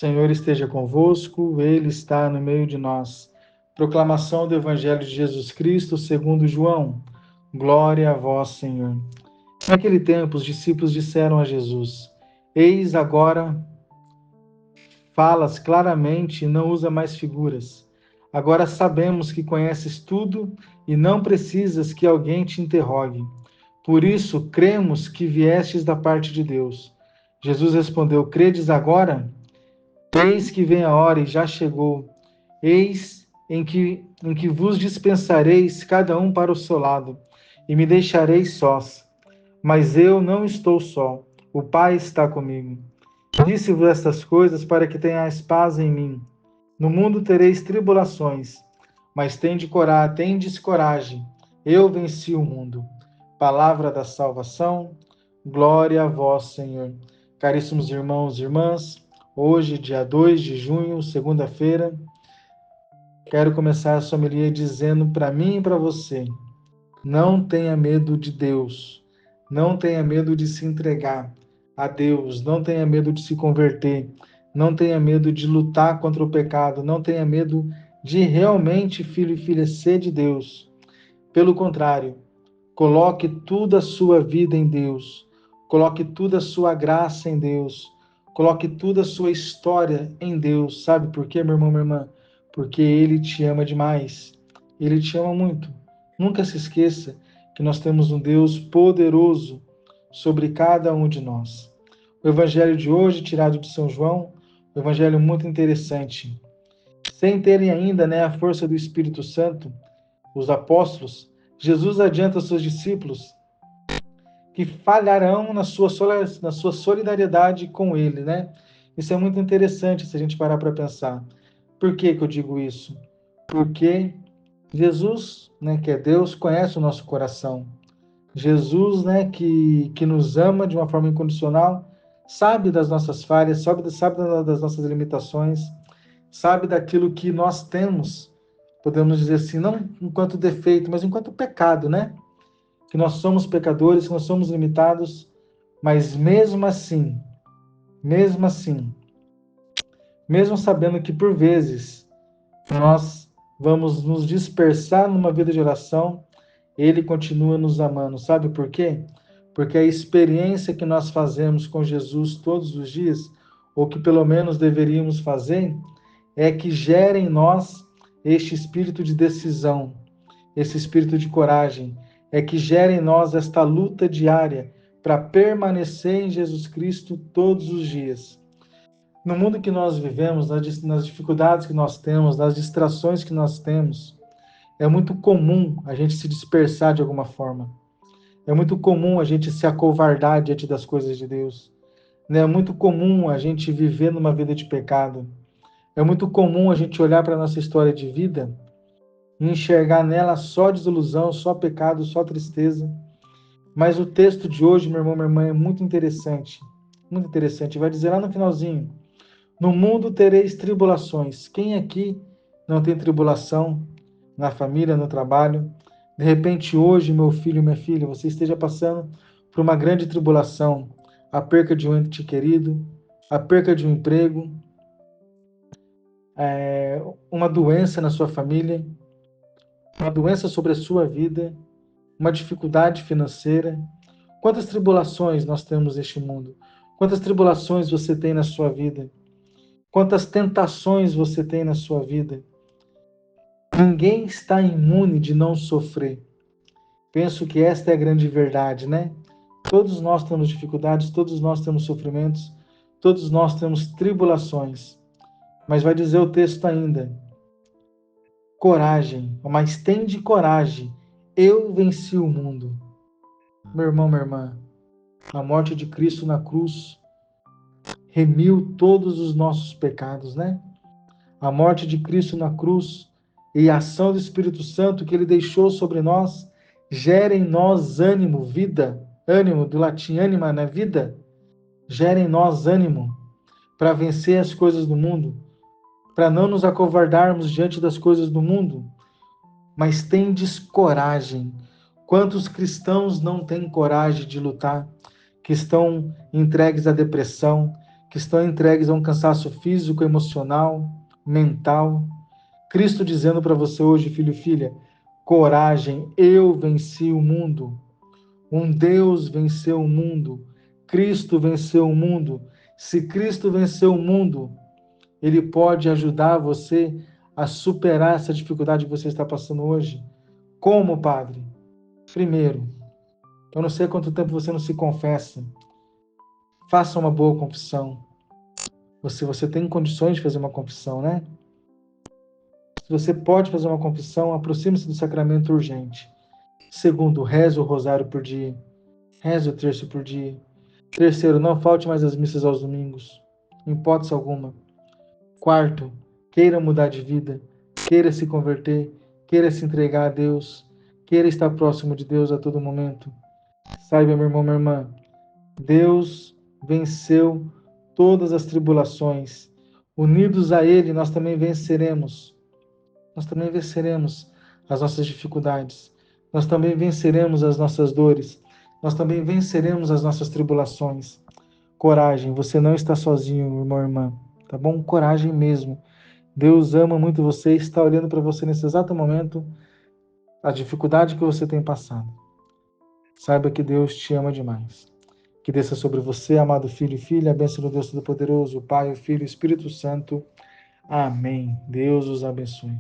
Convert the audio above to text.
Senhor esteja convosco, Ele está no meio de nós. Proclamação do Evangelho de Jesus Cristo segundo João. Glória a vós, Senhor. Naquele tempo, os discípulos disseram a Jesus: Eis agora falas claramente e não usa mais figuras. Agora sabemos que conheces tudo e não precisas que alguém te interrogue. Por isso, cremos que viestes da parte de Deus. Jesus respondeu: Credes agora? Eis que vem a hora e já chegou. Eis em que vos dispensareis cada um para o seu lado, e me deixareis sós. Mas eu não estou só, o Pai está comigo. Disse-vos estas coisas para que tenhais paz em mim. No mundo tereis tribulações, mas tendes coragem. Eu venci o mundo. Palavra da salvação, glória a vós, Senhor. Caríssimos irmãos e irmãs, hoje, dia 2 de junho, segunda-feira, quero começar essa homilia dizendo para mim e para você: não tenha medo de Deus, não tenha medo de se entregar a Deus, não tenha medo de se converter, não tenha medo de lutar contra o pecado, não tenha medo de realmente, filho e filha, ser de Deus. Pelo contrário, coloque toda a sua vida em Deus, coloque toda a sua graça em Deus, coloque toda a sua história em Deus. Sabe por quê, meu irmão, minha irmã? Porque Ele te ama demais. Ele te ama muito. Nunca se esqueça que nós temos um Deus poderoso sobre cada um de nós. O evangelho de hoje, tirado de São João, um evangelho muito interessante. Sem terem ainda, a força do Espírito Santo, os apóstolos, Jesus adianta aos seus discípulos que falharão na sua solidariedade com ele, Isso é muito interessante se a gente parar para pensar. Por que eu digo isso? Porque Jesus, que é Deus, conhece o nosso coração. Jesus, que nos ama de uma forma incondicional, sabe das nossas falhas, sabe das nossas limitações, sabe daquilo que nós temos, podemos dizer assim, não enquanto defeito, mas enquanto pecado, Que nós somos pecadores, que nós somos limitados, mas mesmo assim, mesmo sabendo que por vezes nós vamos nos dispersar numa vida de oração, Ele continua nos amando. Sabe por quê? Porque a experiência que nós fazemos com Jesus todos os dias, ou que pelo menos deveríamos fazer, é que gera em nós este espírito de decisão, esse espírito de coragem, é que gera em nós esta luta diária para permanecer em Jesus Cristo todos os dias. No mundo que nós vivemos, nas dificuldades que nós temos, nas distrações que nós temos, é muito comum a gente se dispersar de alguma forma. É muito comum a gente se acovardar diante das coisas de Deus. É muito comum a gente viver numa vida de pecado. É muito comum a gente olhar para a nossa história de vida e enxergar nela só desilusão, só pecado, só tristeza. Mas o texto de hoje, meu irmão, minha irmã, é muito interessante. Muito interessante. Vai dizer lá no finalzinho: no mundo tereis tribulações. Quem aqui não tem tribulação na família, no trabalho? De repente, hoje, meu filho, minha filha, você esteja passando por uma grande tribulação, a perca de um ente querido, a perca de um emprego, uma doença na sua família, uma doença sobre a sua vida, uma dificuldade financeira. Quantas tribulações nós temos neste mundo? Quantas tribulações você tem na sua vida? Quantas tentações você tem na sua vida? Ninguém está imune de não sofrer. Penso que esta é a grande verdade, Todos nós temos dificuldades, todos nós temos sofrimentos, todos nós temos tribulações. Mas vai dizer o texto ainda: coragem, mas tende coragem, eu venci o mundo. Meu irmão, minha irmã, a morte de Cristo na cruz remiu todos os nossos pecados, A morte de Cristo na cruz e a ação do Espírito Santo que Ele deixou sobre nós gera em nós ânimo, vida, ânimo do latim anima, vida, gera em nós ânimo para vencer as coisas do mundo, para não nos acovardarmos diante das coisas do mundo, mas tendes coragem. Quantos cristãos não têm coragem de lutar, que estão entregues à depressão, que estão entregues a um cansaço físico, emocional, mental. Cristo dizendo para você hoje, filho e filha, coragem, eu venci o mundo. Um Deus venceu o mundo. Cristo venceu o mundo. Se Cristo venceu o mundo, Ele pode ajudar você a superar essa dificuldade que você está passando hoje. Como, Padre? Primeiro, eu não sei quanto tempo você não se confessa. Faça uma boa confissão. Você tem condições de fazer uma confissão, né? Se você pode fazer uma confissão, aproxime-se do sacramento urgente. Segundo, reze o rosário por dia. Reze o terço por dia. Terceiro, não falte mais às missas aos domingos, em hipótese alguma. Quarto, queira mudar de vida, queira se converter, queira se entregar a Deus, queira estar próximo de Deus a todo momento. Saiba, meu irmão, minha irmã, Deus venceu todas as tribulações. Unidos a Ele, nós também venceremos. Nós também venceremos as nossas dificuldades. Nós também venceremos as nossas dores. Nós também venceremos as nossas tribulações. Coragem, você não está sozinho, irmão e irmã, tá bom? Coragem mesmo. Deus ama muito você e está olhando para você nesse exato momento, a dificuldade que você tem passado. Saiba que Deus te ama demais. Que desça sobre você, amado filho e filha, a bênção do Deus Todo-Poderoso, o Pai, o Filho e o Espírito Santo. Amém. Deus os abençoe.